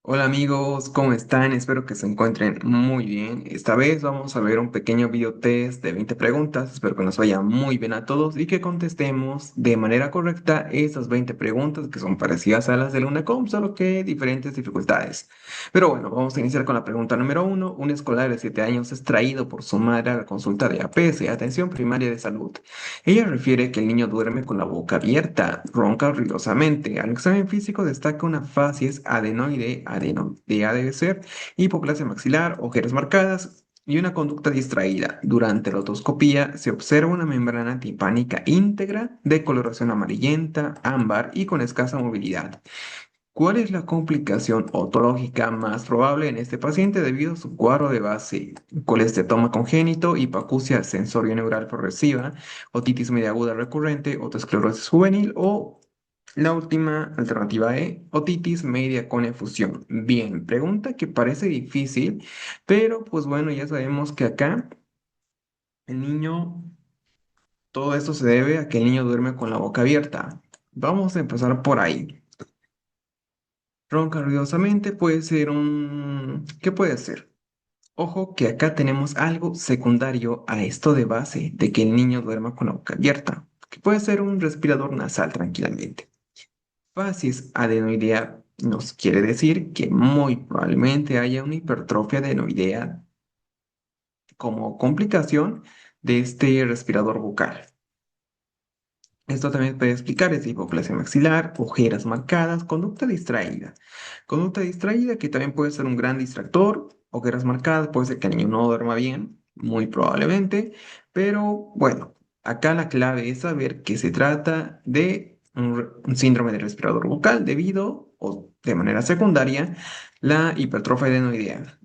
Hola amigos, ¿cómo están? Espero que se encuentren muy bien. Esta vez vamos a ver un pequeño video test de 20 preguntas. Espero que nos vaya muy bien a todos y que contestemos de manera correcta esas 20 preguntas que son parecidas a las del UNACOM, solo que diferentes dificultades. Pero bueno, vamos a iniciar con la pregunta número uno. Un escolar de 7 años es traído por su madre a la consulta de APS, Atención Primaria de Salud. Ella refiere que el niño duerme con la boca abierta, ronca ruidosamente. Al examen físico destaca una facies adenoide, adenoidea debe ser, hipoplasia maxilar, ojeras marcadas y una conducta distraída. Durante la otoscopía se observa una membrana timpánica íntegra de coloración amarillenta, ámbar y con escasa movilidad. ¿Cuál es la complicación otológica más probable en este paciente debido a su cuadro de base? Colesteroma congénito, hipoacusia sensorio-neural progresiva, otitis media aguda recurrente, otosclerosis juvenil o la última alternativa E, otitis media con efusión. Bien, pregunta que parece difícil, pero pues bueno, ya sabemos que acá el niño, todo esto se debe a que el niño duerme con la boca abierta. Vamos a empezar por ahí. Ronca ruidosamente puede ser un... ¿Qué puede ser? Ojo que acá tenemos algo secundario a esto de base de que el niño duerma con la boca abierta, que puede ser un respirador nasal tranquilamente. Facies adenoidea nos quiere decir que muy probablemente haya una hipertrofia adenoidea como complicación de este respirador bucal. Esto también puede explicar es hipoplasia maxilar, ojeras marcadas, conducta distraída. Conducta distraída que también puede ser un gran distractor, ojeras marcadas, puede ser que el niño no duerma bien, muy probablemente, pero bueno, acá la clave es saber que se trata de un síndrome del respirador bucal debido o de manera secundaria la hipertrofia adenoidea.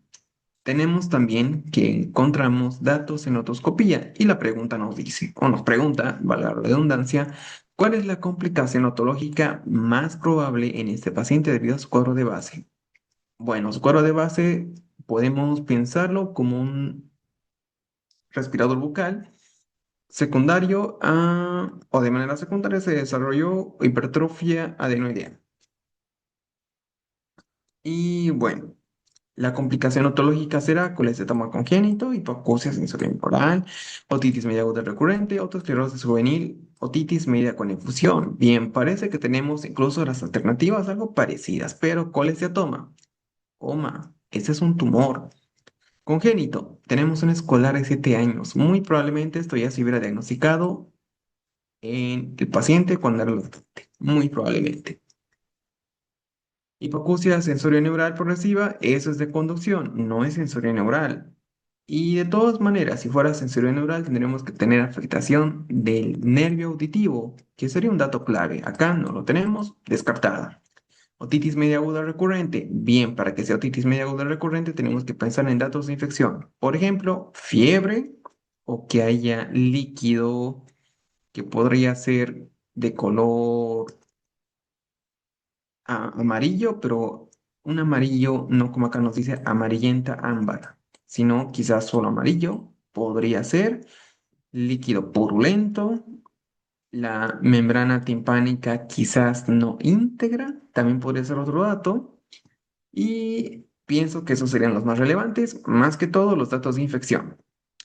Tenemos también que encontramos datos en otoscopía y la pregunta nos dice, o nos pregunta, valga la redundancia, ¿cuál es la complicación otológica más probable en este paciente debido a su cuadro de base? Bueno, su cuadro de base podemos pensarlo como un respirador bucal secundario o de manera secundaria se desarrolló hipertrofia adenoidea. Y bueno. La complicación otológica será colesteroma congénito, hipoacusia sensorio-temporal, otitis media aguda recurrente, otosclerosis juvenil, otitis media con infusión. Bien, parece que tenemos incluso las alternativas algo parecidas, pero colesteatoma, ese es un tumor. Congénito, tenemos un escolar de 7 años. Muy probablemente esto ya se hubiera diagnosticado en el paciente cuando era lactante. Muy probablemente. Hipoacusia sensorio-neural progresiva, eso es de conducción, no es sensorio-neural. Y de todas maneras, si fuera sensorio-neural, tendríamos que tener afectación del nervio auditivo, que sería un dato clave. Acá no lo tenemos, descartada. Otitis media aguda recurrente. Bien, para que sea otitis media aguda recurrente, tenemos que pensar en datos de infección. Por ejemplo, fiebre o que haya líquido que podría ser de color amarillo, pero un amarillo no como acá nos dice amarillenta ámbar, sino quizás solo amarillo, podría ser líquido purulento, la membrana timpánica quizás no íntegra, también podría ser otro dato, y pienso que esos serían los más relevantes, más que todo los datos de infección.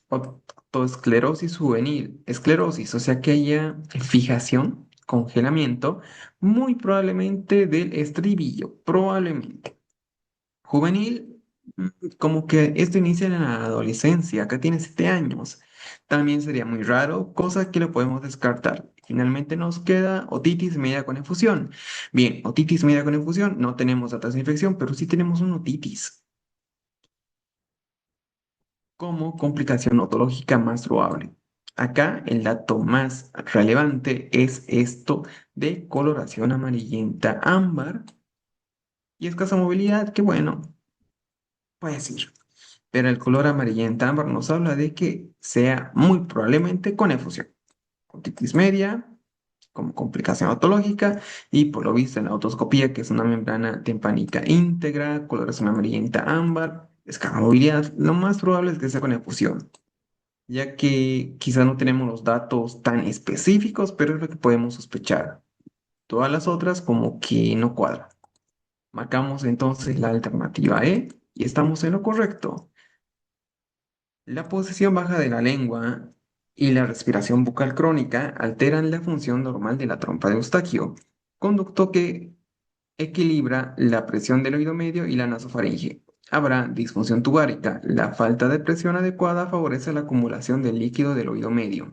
Otosclerosis juvenil, esclerosis, o sea que haya fijación, congelamiento, muy probablemente del estribillo, probablemente. Juvenil, como que esto inicia en la adolescencia, acá tiene 7 años. También sería muy raro, cosa que lo podemos descartar. Finalmente nos queda otitis media con efusión. Bien, otitis media con efusión, no tenemos datos de infección, pero sí tenemos una otitis como complicación otológica más probable. Acá el dato más relevante es esto de coloración amarillenta ámbar y escasa movilidad, que bueno, puede decir. Pero el color amarillenta ámbar nos habla de que sea muy probablemente con efusión. Otitis media como complicación otológica y por lo visto en la otoscopía, que es una membrana timpánica íntegra, coloración amarillenta ámbar, escasa movilidad, lo más probable es que sea con efusión, ya que quizá no tenemos los datos tan específicos, pero es lo que podemos sospechar. Todas las otras como que no cuadran. Marcamos entonces la alternativa E y estamos en lo correcto. La posición baja de la lengua y la respiración bucal crónica alteran la función normal de la trompa de Eustaquio, conducto que equilibra la presión del oído medio y la nasofaringe. Habrá disfunción tubárica. La falta de presión adecuada favorece la acumulación del líquido del oído medio.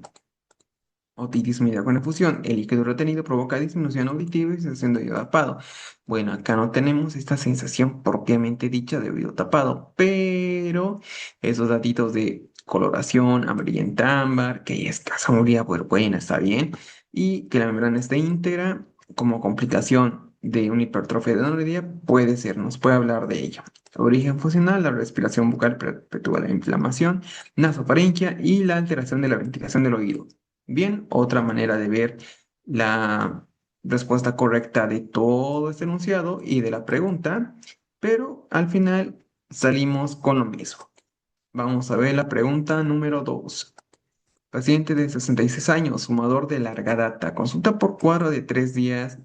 Otitis media con efusión. El líquido retenido provoca disminución auditiva y sensación de oído tapado. Bueno, acá no tenemos esta sensación propiamente dicha de oído tapado, pero esos datitos de coloración amarillenta ámbar, que esta sombría pues buena, está bien, y que la membrana esté íntegra como complicación de una hipertrofia de anorexia puede ser, nos puede hablar de ello. Origen funcional, la respiración bucal perpetúa la inflamación, nasofaringia y la alteración de la ventilación del oído. Bien, otra manera de ver la respuesta correcta de todo este enunciado y de la pregunta, pero al final salimos con lo mismo. Vamos a ver la pregunta número 2. Paciente de 66 años, fumador de larga data, consulta por cuadro de 3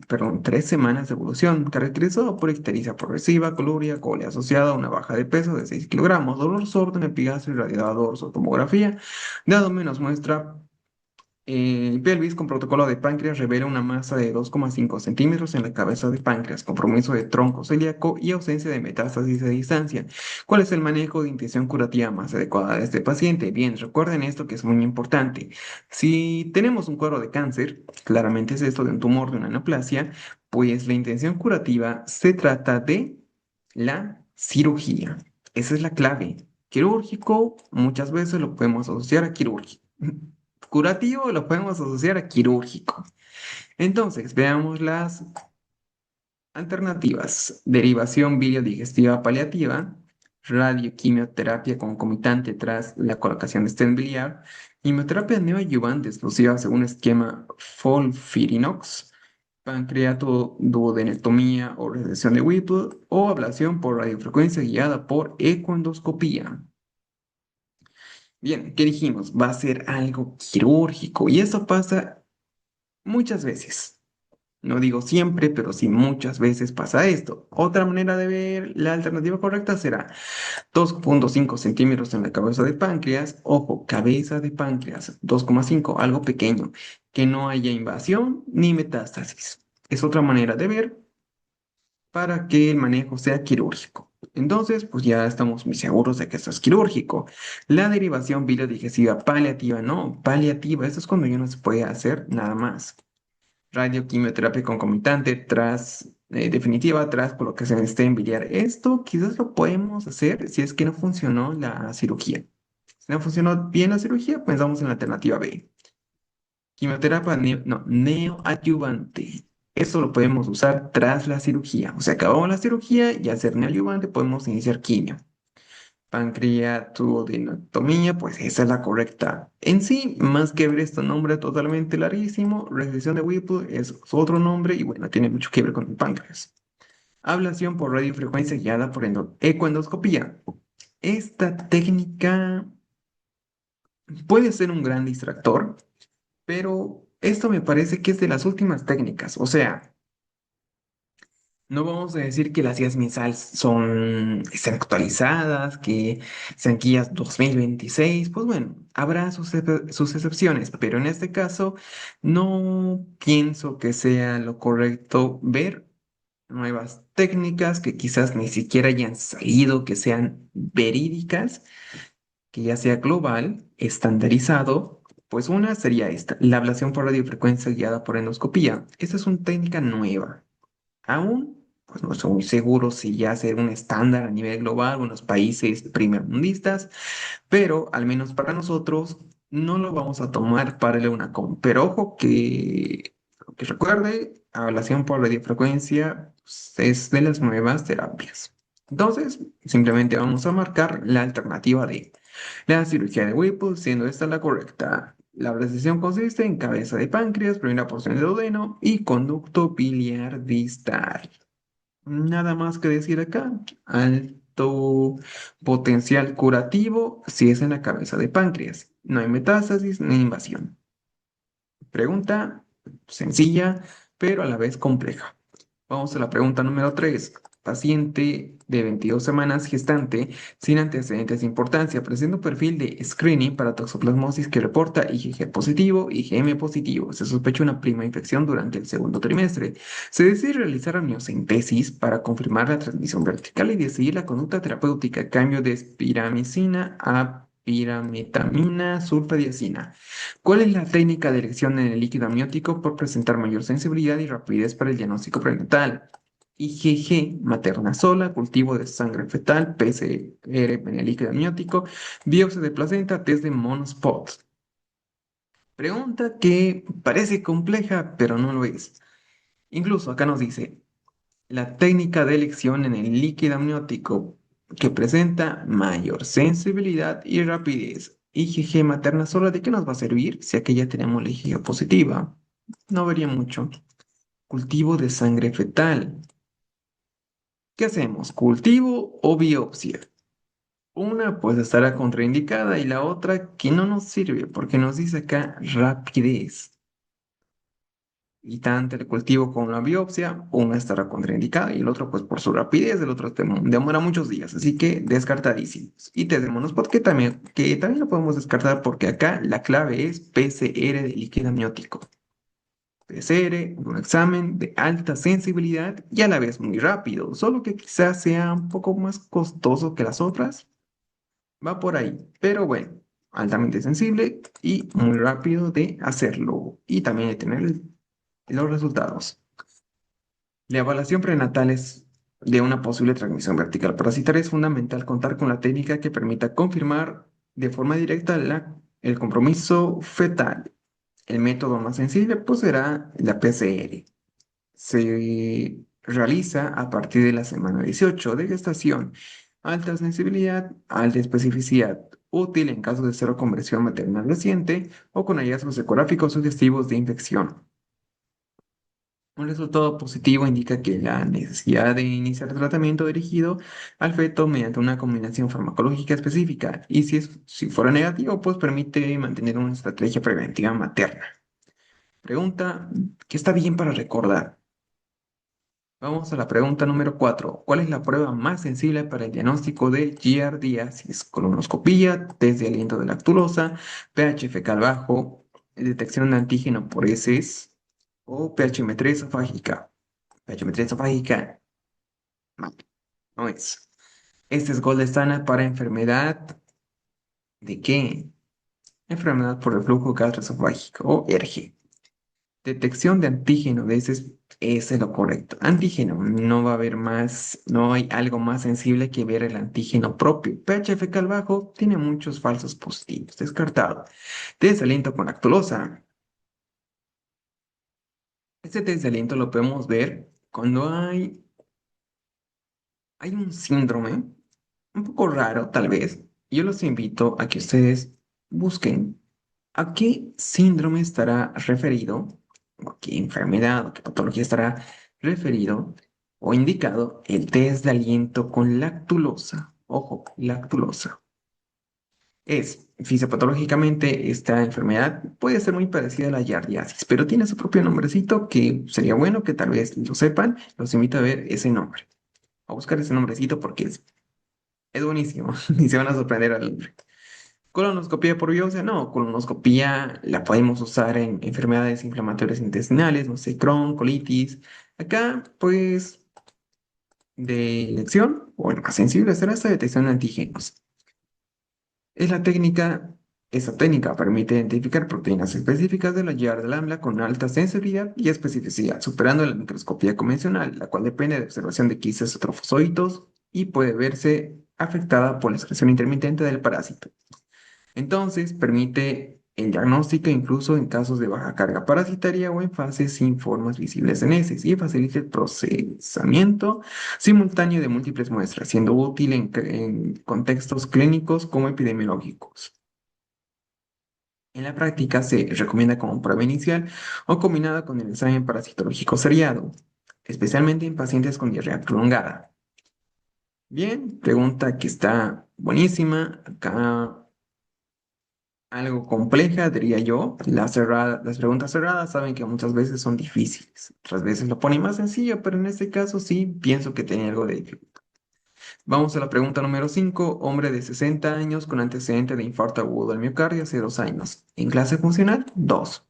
semanas de evolución, caracterizado por ictericia progresiva, coluria, cole asociada a una baja de peso de 6 kilogramos, dolor sordo en epigastrio irradiado dorso, tomografía, dado menos muestra pelvis con protocolo de páncreas revela una masa de 2,5 centímetros en la cabeza de páncreas, compromiso de tronco celíaco y ausencia de metástasis a distancia. ¿Cuál es el manejo de intención curativa más adecuada de este paciente? Bien, recuerden esto que es muy importante. Si tenemos un cuadro de cáncer, claramente es esto de un tumor de una neoplasia, pues la intención curativa se trata de la cirugía. Esa es la clave. Quirúrgico, muchas veces lo podemos asociar a quirúrgico. Curativo lo podemos asociar a quirúrgico. Entonces, veamos las alternativas. Derivación biodigestiva paliativa, radioquimioterapia concomitante tras la colocación de stent biliar, quimioterapia neoadyuvante exclusiva según esquema FOLFIRINOX, pancreatoduodenectomía o resección de Whipple o ablación por radiofrecuencia guiada por ecoendoscopía. Bien, ¿qué dijimos? Va a ser algo quirúrgico y eso pasa muchas veces. No digo siempre, pero sí muchas veces pasa esto. Otra manera de ver la alternativa correcta será 2,5 centímetros en la cabeza de páncreas. Ojo, cabeza de páncreas, 2,5, algo pequeño, que no haya invasión ni metástasis. Es otra manera de ver para que el manejo sea quirúrgico. Entonces, pues ya estamos muy seguros de que esto es quirúrgico. La derivación bilodigestiva paliativa, no, paliativa, esto es cuando ya no se puede hacer nada más. Radioquimioterapia concomitante definitiva tras colocación de stent biliar. Esto quizás lo podemos hacer si es que no funcionó la cirugía. Si no funcionó bien la cirugía, pensamos en la alternativa B. Quimioterapia no, neoadyuvante. Eso lo podemos usar tras la cirugía. O sea, acabamos la cirugía y al ser neoadyuvante podemos iniciar quimio. Pancreatodenectomía, pues esa es la correcta. En sí, más que ver este nombre totalmente larguísimo, resección de Whipple es su otro nombre y bueno, tiene mucho que ver con el páncreas. Ablación por radiofrecuencia guiada por ecoendoscopía. Esta técnica puede ser un gran distractor, pero esto me parece que es de las últimas técnicas. O sea, no vamos a decir que las guías MinSal están actualizadas, que sean guías 2026. Pues bueno, habrá sus excepciones, pero en este caso no pienso que sea lo correcto ver nuevas técnicas que quizás ni siquiera hayan salido, que sean verídicas, que ya sea global, estandarizado. Pues una sería esta, la ablación por radiofrecuencia guiada por endoscopía. Esta es una técnica nueva. Aún, pues no estoy muy seguro si ya será un estándar a nivel global o en los países primermundistas, pero al menos para nosotros no lo vamos a tomar para el EUNACOM. Pero ojo que recuerde, ablación por radiofrecuencia pues, es de las nuevas terapias. Entonces, simplemente vamos a marcar la alternativa de la cirugía de Whipple, siendo esta la correcta. La resección consiste en cabeza de páncreas, primera porción del duodeno y conducto biliar distal. Nada más que decir acá. Alto potencial curativo si es en la cabeza de páncreas. No hay metástasis ni invasión. Pregunta sencilla, pero a la vez compleja. Vamos a la pregunta número 3. paciente de 22 semanas gestante sin antecedentes de importancia. Presenta un perfil de screening para toxoplasmosis que reporta IgG positivo, IgM positivo. Se sospecha una prima infección durante el segundo trimestre. Se decide realizar amniocentesis para confirmar la transmisión vertical y decidir la conducta terapéutica. Cambio de espiramicina a pirametamina sulfadiazina. ¿Cuál es la técnica de elección en el líquido amniótico por presentar mayor sensibilidad y rapidez para el diagnóstico prenatal? IgG materna sola, cultivo de sangre fetal, PCR en el líquido amniótico, biopsia de placenta, test de monospot. Pregunta que parece compleja, pero no lo es. Incluso acá nos dice, la técnica de elección en el líquido amniótico que presenta mayor sensibilidad y rapidez. IgG materna sola, ¿de qué nos va a servir si aquí ya tenemos la IgG positiva? No varía mucho. Cultivo de sangre fetal. ¿Qué hacemos? ¿Cultivo o biopsia? Una pues estará contraindicada y la otra que no nos sirve porque nos dice acá rapidez. Y tanto el cultivo como la biopsia, una estará contraindicada y el otro pues por su rapidez, el otro demora muchos días, así que descartadísimos. Y tenemos que también lo podemos descartar porque acá la clave es PCR de líquido amniótico. PCR, un examen de alta sensibilidad y a la vez muy rápido, solo que quizás sea un poco más costoso que las otras. Va por ahí, pero bueno, altamente sensible y muy rápido de hacerlo y también de tener los resultados. La evaluación prenatal es de una posible transmisión vertical parasitaria. Es fundamental contar con la técnica que permita confirmar de forma directa el compromiso fetal. El método más sensible pues será la PCR. Se realiza a partir de la semana 18 de gestación. Alta sensibilidad, alta especificidad, útil en caso de cero conversión maternal reciente o con hallazgos ecográficos sugestivos de infección. Un resultado positivo indica que la necesidad de iniciar tratamiento dirigido al feto mediante una combinación farmacológica específica y si fuera negativo, pues permite mantener una estrategia preventiva materna. Pregunta que está bien para recordar. Vamos a la pregunta número 4. ¿Cuál es la prueba más sensible para el diagnóstico de giardiasis? Colonoscopía, test de aliento de lactulosa, pH fecal bajo, detección de antígeno por heces o pHmetría esofágica. PHmetría esofágica no, no es. Este es gold estándar para enfermedad ¿de qué? Enfermedad por reflujo gastroesofágico o ERGE. Detección de antígeno, de ese es lo correcto. Antígeno, no va a haber más, no hay algo más sensible que ver el antígeno propio. pH fecal bajo tiene muchos falsos positivos, descartado. Test de aliento con lactulosa. Este test de aliento lo podemos ver cuando hay un síndrome un poco raro, tal vez. Yo los invito a que ustedes busquen a qué síndrome estará referido, o a qué enfermedad o qué patología estará referido o indicado el test de aliento con lactulosa. Ojo, lactulosa. Fisiopatológicamente, esta enfermedad puede ser muy parecida a la yardiasis, pero tiene su propio nombrecito que sería bueno que tal vez lo sepan. Los invito a ver ese nombre, a buscar ese nombrecito porque es buenísimo y se van a sorprender al nombre. Colonoscopía por biopsia, no, colonoscopía la podemos usar en enfermedades inflamatorias intestinales, no sé, Crohn, colitis. Acá, pues, de elección, o el más sensible será esta detección de antígenos. Es la técnica, esa técnica permite identificar proteínas específicas de la yar del AMLA con alta sensibilidad y especificidad, superando la microscopía convencional, la cual depende de observación de quistes o trofosóitos y puede verse afectada por la excreción intermitente del parásito. Entonces, permite el diagnóstico incluso en casos de baja carga parasitaria o en fases sin formas visibles de heces y facilita el procesamiento simultáneo de múltiples muestras, siendo útil en contextos clínicos como epidemiológicos. En la práctica se recomienda como prueba inicial o combinada con el examen parasitológico seriado, especialmente en pacientes con diarrea prolongada. Bien, pregunta que está buenísima. Acá Algo compleja, diría yo. Las preguntas cerradas saben que muchas veces son difíciles, otras veces lo ponen más sencillo, pero en este caso sí pienso que tenía algo de dificultad. Vamos a la pregunta número 5. Hombre de 60 años con antecedente de infarto agudo al miocardio hace 2 años. En clase funcional, 2.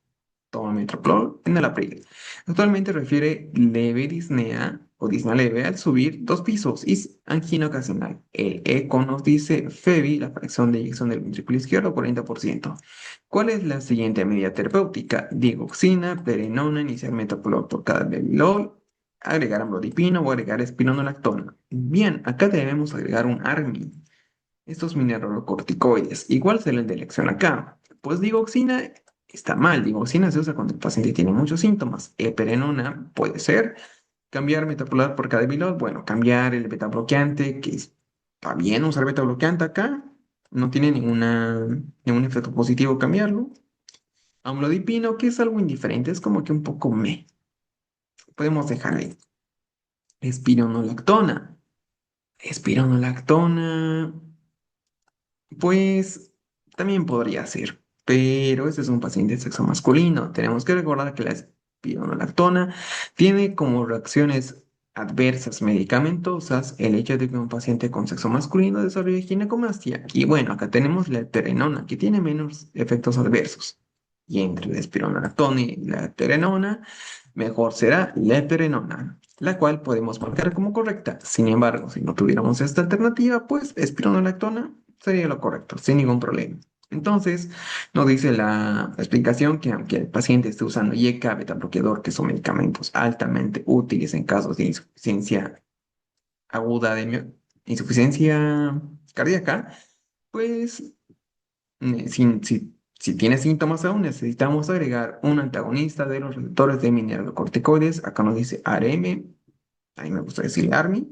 Toma metoprolol en el abril. Actualmente refiere leve disnea o disnea leve al subir 2 pisos y angina ocasional. El eco nos dice FEBI, la fracción de eyección del ventrículo izquierdo, 40%. ¿Cuál es la siguiente medida terapéutica? Digoxina, perenona, iniciar metoprolol por cada bebilol, agregar amlodipino o agregar espironolactona. Bien, acá debemos agregar un ARMI. Estos mineralocorticoides, igual se les de elección acá. Pues digoxina está mal, digoxina se usa cuando el paciente tiene muchos síntomas. Eperenona puede ser. Cambiar metoprolol por cademilol, bueno, cambiar el beta bloqueante, está bien usar beta bloqueante acá, no tiene ningún efecto positivo cambiarlo. Amlodipino, que es algo indiferente, es como que un poco podemos dejar ahí. Espironolactona. Espironolactona. Pues también podría ser, pero este es un paciente de sexo masculino. Tenemos que recordar que la espironolactona tiene como reacciones adversas medicamentosas el hecho de que un paciente con sexo masculino desarrolle ginecomastia. Y bueno, acá tenemos la eperinona, que tiene menos efectos adversos. Y entre la espironolactona y la eperinona, mejor será la eperinona, la cual podemos marcar como correcta. Sin embargo, si no tuviéramos esta alternativa, pues espironolactona sería lo correcto, sin ningún problema. Entonces, nos dice la explicación que aunque el paciente esté usando IECA, beta bloqueador, que son medicamentos altamente útiles en casos de insuficiencia aguda insuficiencia cardíaca, pues si tiene síntomas aún, necesitamos agregar un antagonista de los receptores de mineralocorticoides. Acá nos dice ARM, a mí me gusta decir ARMI.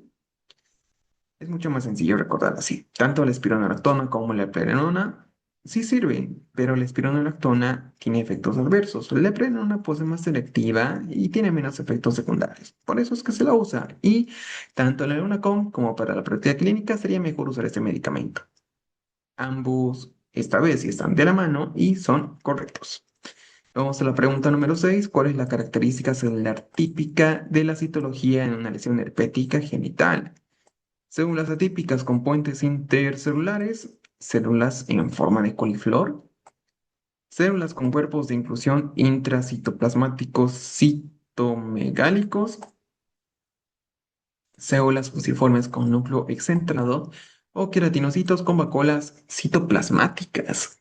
Es mucho más sencillo recordar así. Tanto la espironolactona como la eplerenona sí sirven, pero la espironolactona tiene efectos adversos. La eplerenona pues es más selectiva y tiene menos efectos secundarios. Por eso es que se la usa. Y tanto la Lunacom como para la práctica clínica sería mejor usar este medicamento. Ambos esta vez sí están de la mano y son correctos. Vamos a la pregunta número 6. ¿Cuál es la característica celular típica de la citología en una lesión herpética genital? Células atípicas con puentes intercelulares, células en forma de coliflor, células con cuerpos de inclusión intracitoplasmáticos citomegálicos, células fusiformes con núcleo excentrado o queratinocitos con vacuolas citoplasmáticas.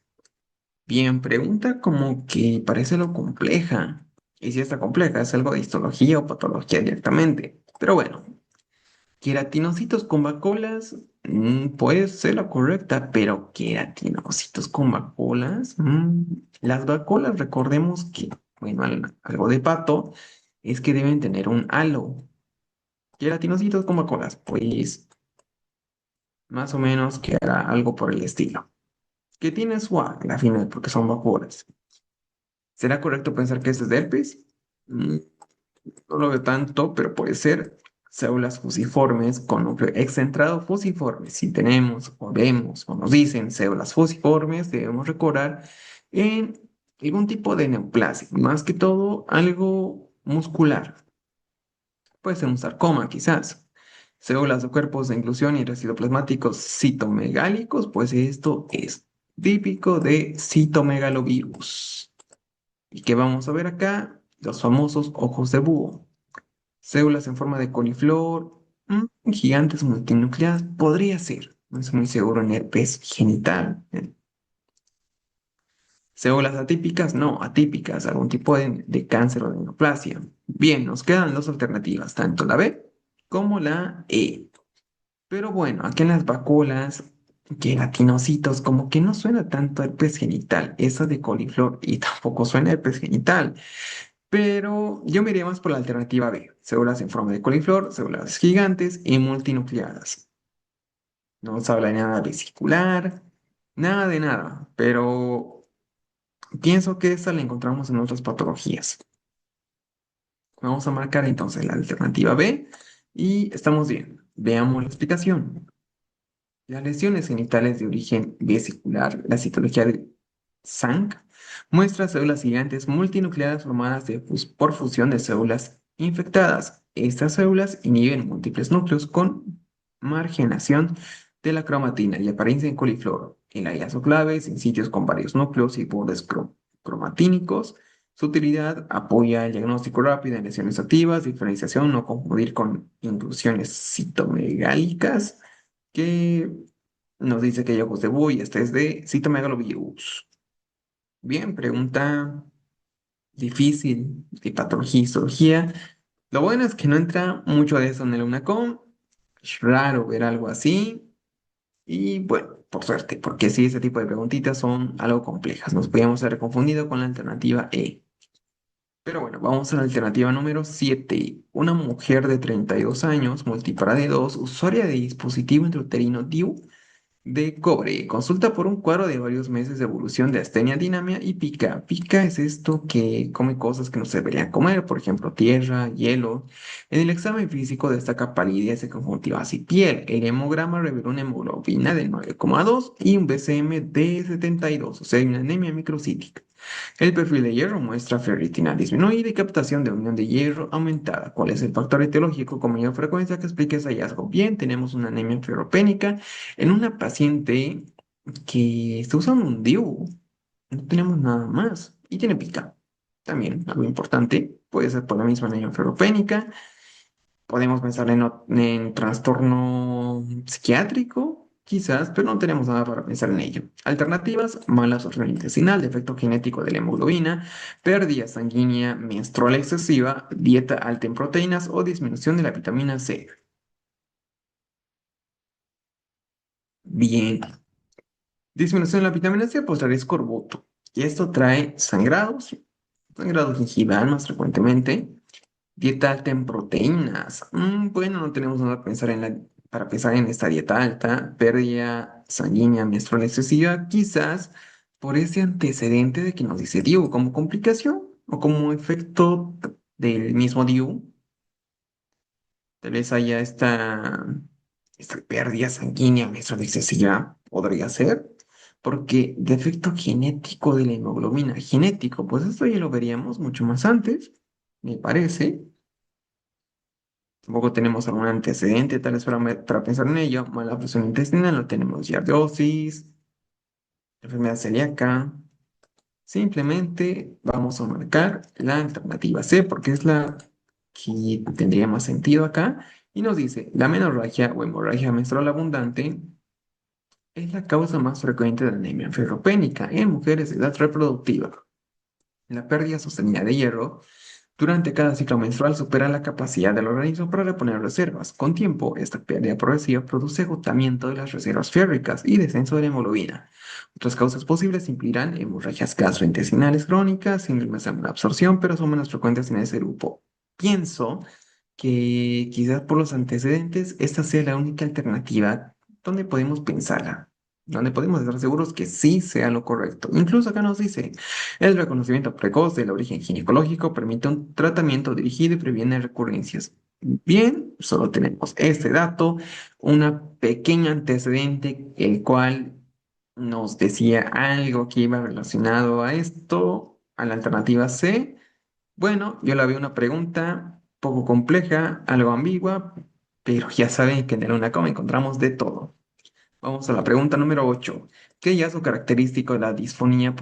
Bien, pregunta como que parece lo compleja. Y si está compleja, es algo de histología o patología directamente. Pero bueno, queratinocitos con vacuolas puede ser la correcta, pero queratinocitos con vacuolas. Las vacuolas, recordemos que, bueno, algo de pato es que deben tener un halo. Queratinocitos con vacuolas, pues más o menos que hará algo por el estilo. Que tiene su A al final, porque son vacuolas. ¿Será correcto pensar que este es de herpes? Mm, No lo veo tanto, pero puede ser células fusiformes con núcleo excentrado fusiforme. Si tenemos o vemos o nos dicen células fusiformes, debemos recordar en algún tipo de neoplasia, más que todo algo muscular. Puede ser un sarcoma, quizás. Células de cuerpos de inclusión y residuoplasmáticos citomegálicos, pues esto es típico de citomegalovirus. ¿Y qué vamos a ver acá? Los famosos ojos de búho. Células en forma de coliflor, gigantes multinucleadas, podría ser. No estoy muy seguro en herpes genital. Células atípicas, no, atípicas, algún tipo de cáncer o de neoplasia. Bien, nos quedan dos alternativas, tanto la B como la E. Pero bueno, aquí en las vacuolas, queratinocitos, como que no suena tanto a herpes genital, eso de coliflor, y tampoco suena a herpes genital. Pero yo me iría más por la alternativa B, células en forma de coliflor, células gigantes y multinucleadas. No se habla de nada vesicular, nada de nada, pero pienso que esta la encontramos en otras patologías. Vamos a marcar entonces la alternativa B y estamos bien. Veamos la explicación. Las lesiones genitales de origen vesicular, la citología SANC, muestra células gigantes multinucleadas formadas por fusión de células infectadas. Estas células inhiben múltiples núcleos con margenación de la cromatina y aparecen en coliflor. El hallazgo clave es en sitios con varios núcleos y bordes cromatínicos. Su utilidad apoya el diagnóstico rápido de lesiones activas, diferenciación, no confundir con inclusiones citomegálicas, que nos dice que hay ojos de búho y este es de citomegalovirus. Bien, pregunta difícil de patología y histología. Lo bueno es que no entra mucho de eso en el UNACOM. Es raro ver algo así. Y bueno, por suerte, porque sí, ese tipo de preguntitas son algo complejas. Nos podíamos haber confundido con la alternativa E. Pero bueno, vamos a la alternativa número 7. Una mujer de 32 años, multipara de 2, usuaria de dispositivo intrauterino DIU de cobre. Consulta por un cuadro de varios meses de evolución de astenia, dinamia y pica. Pica es esto que come cosas que no se deberían comer, por ejemplo, tierra, hielo. En el examen físico destaca palidez de conjuntivas y piel. El hemograma reveló una hemoglobina de 9,2 y un BCM de 72, o sea, hay una anemia microcítica. El perfil de hierro muestra ferritina disminuida y captación de unión de hierro aumentada. ¿Cuál es el factor etiológico con mayor frecuencia que explique ese hallazgo? Bien, tenemos una anemia ferropénica en una paciente que está usando un DIU. No tenemos nada más. Y tiene pica. También, algo importante, puede ser por la misma anemia ferropénica. Podemos pensar en trastorno psiquiátrico, quizás, pero no tenemos nada para pensar en ello. Alternativas: mala absorción intestinal, defecto genético de la hemoglobina, pérdida sanguínea menstrual excesiva, dieta alta en proteínas o disminución de la vitamina C. Bien, disminución de la vitamina C pues trae escorbuto. Y esto trae sangrado gingival más frecuentemente. Dieta alta en proteínas. Bueno, no tenemos nada para pensar en esta dieta alta. Pérdida sanguínea menstrual excesiva, quizás por ese antecedente de que nos dice DIU como complicación o como efecto del mismo DIU. Tal vez haya esta pérdida sanguínea menstrual excesiva, podría ser, porque defecto genético de la hemoglobina. Genético, pues esto ya lo veríamos mucho más antes, me parece. Tampoco tenemos algún antecedente, tal vez para pensar en ello. Mala función intestinal, no tenemos giardiosis, enfermedad celíaca. Simplemente vamos a marcar la alternativa C porque es la que tendría más sentido acá. Y nos dice, la menorragia o hemorragia menstrual abundante es la causa más frecuente de anemia ferropénica en mujeres de edad reproductiva. La pérdida sostenida de hierro durante cada ciclo menstrual supera la capacidad del organismo para reponer reservas. Con tiempo, esta pérdida progresiva produce agotamiento de las reservas férricas y descenso de la hemoglobina. Otras causas posibles incluirán hemorragias gastrointestinales crónicas, síndromes de absorción, pero son menos frecuentes en ese grupo. Pienso que quizás por los antecedentes esta sea la única alternativa donde podemos pensarla, donde podemos estar seguros que sí sea lo correcto. Incluso acá nos dice, el reconocimiento precoz del origen ginecológico permite un tratamiento dirigido y previene recurrencias. Bien, solo tenemos este dato, un pequeño antecedente, el cual nos decía algo que iba relacionado a esto, a la alternativa C. Bueno, yo la veo una pregunta poco compleja, algo ambigua, pero ya saben que en el UNACOM encontramos de todo. Vamos a la pregunta número 8. ¿Qué hallazgo es característico de la disfonía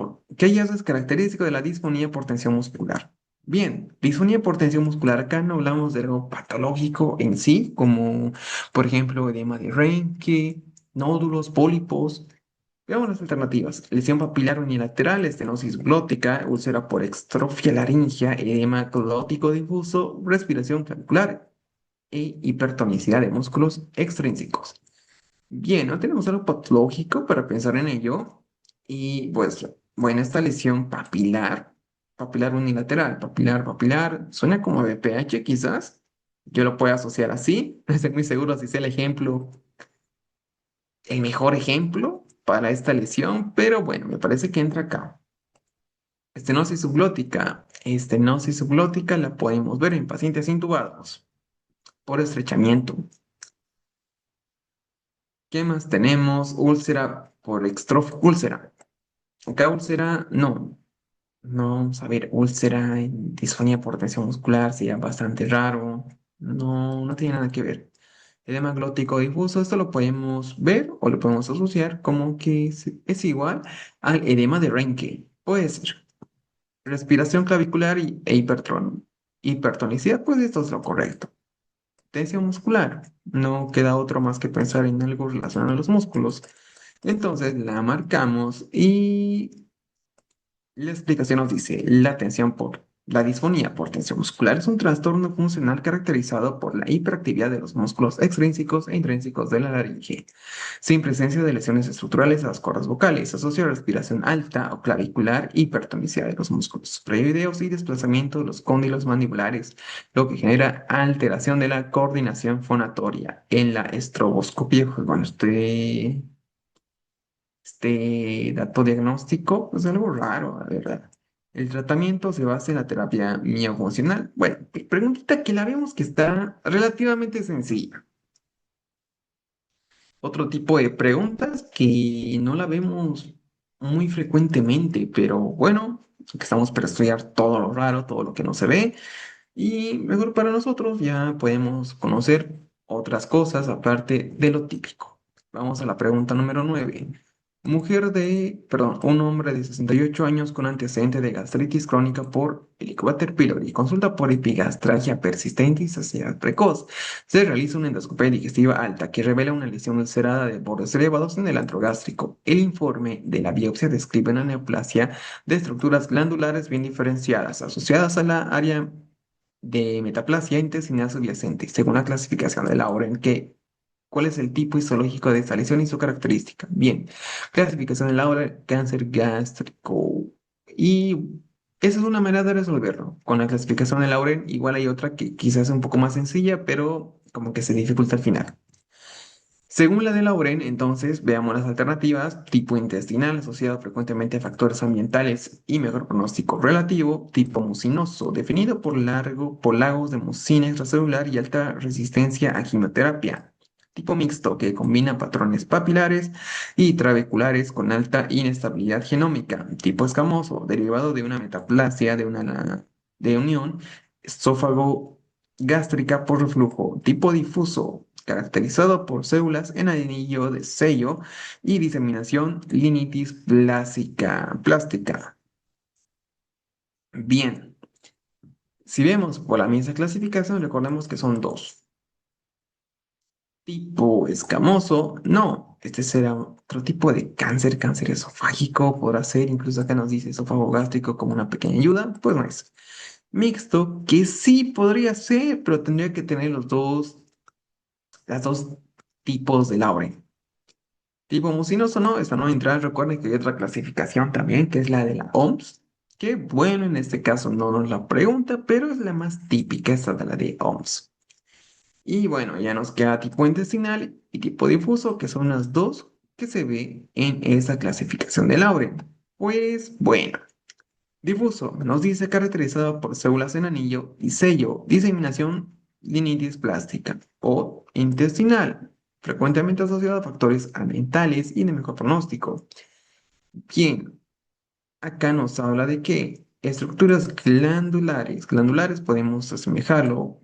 por tensión muscular? Bien, disfonía por tensión muscular. Acá no hablamos de algo patológico en sí, como por ejemplo edema de Reinke, nódulos, pólipos. Veamos las alternativas. Lesión papilar unilateral, estenosis glótica, úlcera por extrofia laringea, edema glótico difuso, respiración clavicular e hipertonicidad de músculos extrínsecos. Bien, no tenemos algo patológico para pensar en ello. Y pues, bueno, esta lesión papilar unilateral, papilar, suena como BPH quizás. Yo lo puedo asociar así. No estoy muy seguro si es el ejemplo, el mejor ejemplo para esta lesión, pero bueno, me parece que entra acá. Estenosis subglótica la podemos ver en pacientes intubados por estrechamiento. ¿Qué más tenemos? Úlcera por úlcera. Acá úlcera, no. No, vamos a ver, úlcera, disfonía por tensión muscular, sería bastante raro. No, no tiene nada que ver. Edema glótico difuso, esto lo podemos ver o lo podemos asociar como que es igual al edema de Reinke. Puede ser. Respiración clavicular hipertonicidad, pues esto es lo correcto. Tensión muscular, no queda otro más que pensar en algo relacionado a los músculos. Entonces la marcamos y la explicación nos dice, la disfonía por tensión muscular es un trastorno funcional caracterizado por la hiperactividad de los músculos extrínsecos e intrínsecos de la laringe, sin presencia de lesiones estructurales a las cuerdas vocales, asocia a respiración alta o clavicular, hipertonicidad de los músculos raídeos y desplazamiento de los cóndilos mandibulares, lo que genera alteración de la coordinación fonatoria en la estroboscopia. Pues bueno, este dato diagnóstico es algo raro, la verdad. El tratamiento se basa en la terapia miofuncional. Bueno, preguntita que la vemos que está relativamente sencilla. Otro tipo de preguntas que no la vemos muy frecuentemente, pero bueno, que estamos para estudiar todo lo raro, todo lo que no se ve. Y mejor para nosotros ya podemos conocer otras cosas aparte de lo típico. Vamos a la pregunta número 9. Un hombre de 68 años con antecedente de gastritis crónica por Helicobacter pylori. Consulta por epigastralgia persistente y saciedad precoz. Se realiza una endoscopia digestiva alta que revela una lesión ulcerada de bordes elevados en el antro gástrico. El informe de la biopsia describe una neoplasia de estructuras glandulares bien diferenciadas asociadas a la área de metaplasia intestinal subyacente, según la clasificación de la obra ¿cuál es el tipo histológico de esta lesión y su característica? Bien, clasificación de la obra, cáncer gástrico. Y esa es una manera de resolverlo. Con la clasificación de Lauren, igual hay otra que quizás es un poco más sencilla, pero como que se dificulta al final. Según la de Lauren, entonces veamos las alternativas: tipo intestinal asociado frecuentemente a factores ambientales y mejor pronóstico relativo; tipo mucinoso, definido por lagos de mucina extracelular y alta resistencia a quimioterapia; tipo mixto, que combina patrones papilares y trabeculares con alta inestabilidad genómica; tipo escamoso, derivado de una metaplasia de unión esófago gástrica por reflujo; tipo difuso, caracterizado por células en anillo de sello y diseminación linitis plástica. Bien, si vemos por la misma clasificación, recordemos que son dos. Tipo escamoso, no, este será otro tipo de cáncer, cáncer esofágico, podrá ser, incluso acá nos dice esófago gástrico como una pequeña ayuda, pues no es. Mixto, que sí podría ser, pero tendría que tener las dos tipos de Lauren. Tipo mucinoso, no, esta no entra. Recuerden que hay otra clasificación también, que es la de la OMS, que bueno, en este caso no nos la pregunta, pero es la más típica, esta de la de OMS. Y bueno, ya nos queda tipo intestinal y tipo difuso, que son las dos que se ve en esa clasificación de Lauren. Pues bueno, difuso nos dice caracterizado por células en anillo y sello, diseminación linitis plástica; o intestinal, frecuentemente asociado a factores ambientales y de mejor pronóstico. Bien, acá nos habla de que estructuras glandulares podemos asemejarlo,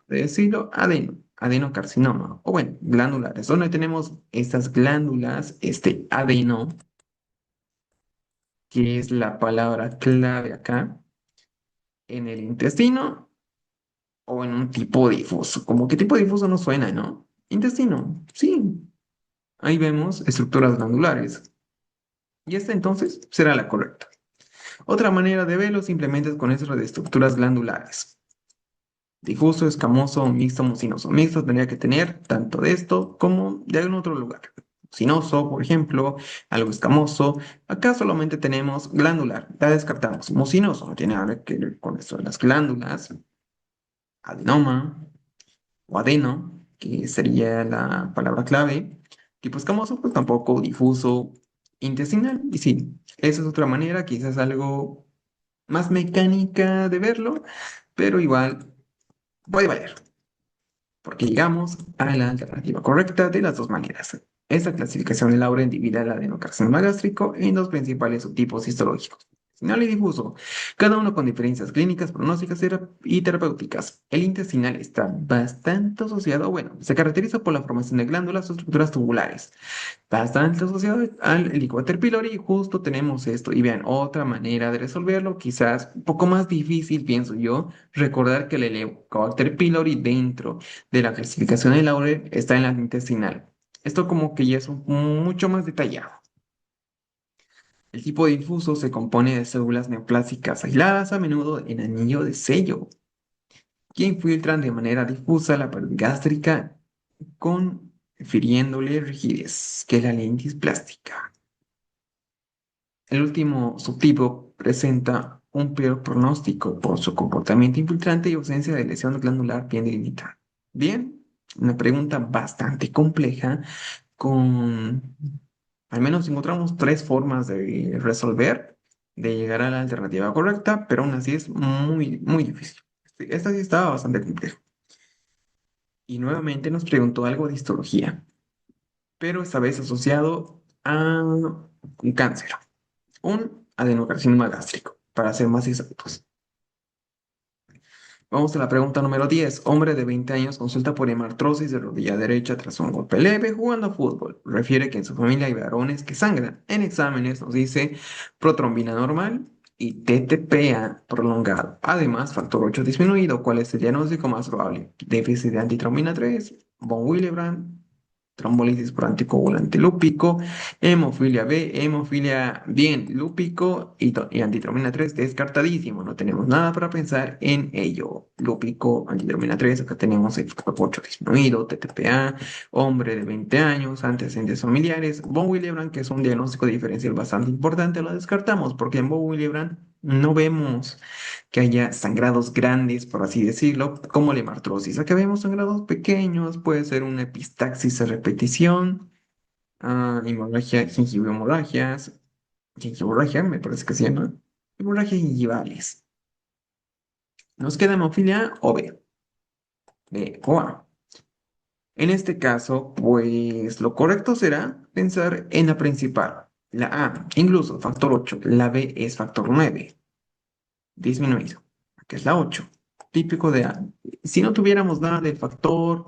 de decirlo, adenocarcinoma, o bueno, glandulares, donde tenemos estas glándulas, este adeno, que es la palabra clave acá, en el intestino o en un tipo difuso. Como que tipo difuso no suena, ¿no? Intestino, sí. Ahí vemos estructuras glandulares. Y esta entonces será la correcta. Otra manera de verlo simplemente es con eso de estructuras glandulares. Difuso, escamoso, mixto, mucinoso. Mixto tendría que tener tanto de esto como de algún otro lugar. Mucinoso, por ejemplo, algo escamoso. Acá solamente tenemos glandular, la descartamos. Mucinoso no tiene nada que ver con esto de las glándulas. Adenoma o adeno, que sería la palabra clave. Tipo escamoso, pues tampoco. Difuso, intestinal. Y sí, esa es otra manera, quizás algo más mecánica de verlo, pero igual puede valer, porque llegamos a la alternativa correcta de las dos maneras. Esta clasificación de Lauren divide el adenocarcinoma gástrico en dos principales subtipos histológicos: intestinal y difuso, cada uno con diferencias clínicas, pronósticas y terapéuticas. El intestinal está bastante asociado, bueno, se caracteriza por la formación de glándulas o estructuras tubulares, bastante asociado al Helicobacter pylori, y justo tenemos esto. Y vean, otra manera de resolverlo, quizás un poco más difícil, pienso yo, recordar que el Helicobacter pylori dentro de la clasificación de Laurer está en la intestinal. Esto como que ya es mucho más detallado. El tipo difuso se compone de células neoplásicas aisladas, a menudo en anillo de sello, que infiltran de manera difusa la pared gástrica confiriéndole rigidez, que es la lentiz plástica. El último subtipo presenta un peor pronóstico por su comportamiento infiltrante y ausencia de lesión glandular bien delimitada. Bien, una pregunta bastante compleja con, al menos encontramos tres formas de resolver, de llegar a la alternativa correcta, pero aún así es muy, muy difícil. Esta sí estaba bastante compleja. Y nuevamente nos preguntó algo de histología, pero esta vez asociado a un cáncer, un adenocarcinoma gástrico, para ser más exactos. Vamos a la pregunta número 10. Hombre de 20 años consulta por hemartrosis de rodilla derecha tras un golpe leve jugando fútbol. Refiere que en su familia hay varones que sangran. En exámenes nos dice protrombina normal y TTPA prolongado. Además, factor 8 disminuido. ¿Cuál es el diagnóstico más probable? Déficit de antitrombina 3, von Willebrand, trombolisis por anticoagulante lúpico, hemofilia B, hemofilia bien lúpico y antitrombina 3 descartadísimo. No tenemos nada para pensar en ello. Lúpico, antitrombina 3, acá tenemos el factor 8 disminuido, TTPA, hombre de 20 años, antecedentes familiares, von Willebrand, que es un diagnóstico diferencial bastante importante, lo descartamos porque en von Willebrand no vemos que haya sangrados grandes, por así decirlo, como la hemartrosis. Acá vemos sangrados pequeños, puede ser una epistaxis a repetición, hemorragia, gingivomorragia, me parece que se llama, hemorragias gingivales. Nos queda hemofilia o B, B o A. En este caso, pues lo correcto será pensar en la principal, la A, incluso factor 8, la B es factor 9 disminuido, que es la 8 típico de A. Si no tuviéramos nada de factor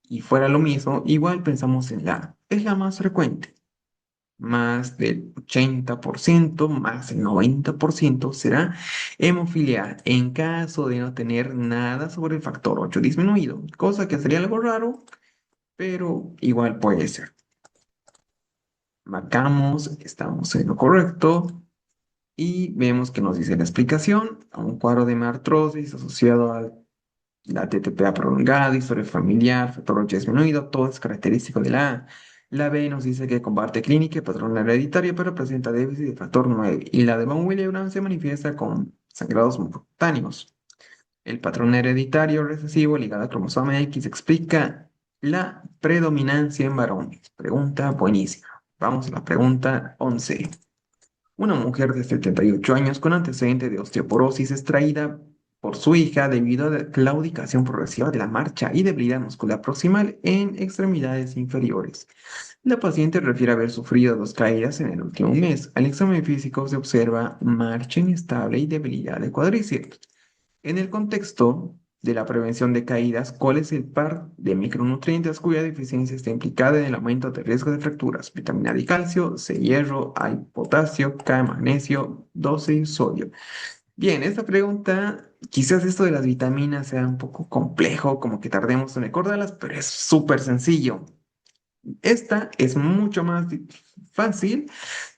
y fuera lo mismo, igual pensamos en la A. Es la más frecuente. Más del 80%, más del 90% será hemofilia en caso de no tener nada sobre el factor 8 disminuido, cosa que sería algo raro, pero igual puede ser. Marcamos, estamos en lo correcto y vemos que nos dice la explicación: a un cuadro de artrosis asociado a la TTPA prolongada, historia familiar, factor 8 disminuido, todo es característico de la A. La B nos dice que comparte clínica y patrón hereditario, pero presenta déficit de factor 9. Y la de von Willebrand se manifiesta con sangrados cutáneos. El patrón hereditario recesivo ligado al cromosoma X explica la predominancia en varones. Pregunta buenísima. Vamos a la pregunta 11. Una mujer de 78 años con antecedente de osteoporosis extraída por su hija debido a la claudicación progresiva de la marcha y debilidad muscular proximal en extremidades inferiores. La paciente refiere haber sufrido dos caídas en el último mes. Al examen físico se observa marcha inestable y debilidad de cuádriceps. En el contexto de la prevención de caídas, ¿cuál es el par de micronutrientes cuya deficiencia está implicada en el aumento de riesgo de fracturas? Vitamina D, calcio, C, hierro, A, potasio, K, magnesio, 12, sodio. Bien, esta pregunta, quizás esto de las vitaminas sea un poco complejo, como que tardemos en recordarlas, pero es súper sencillo. Esta es mucho más fácil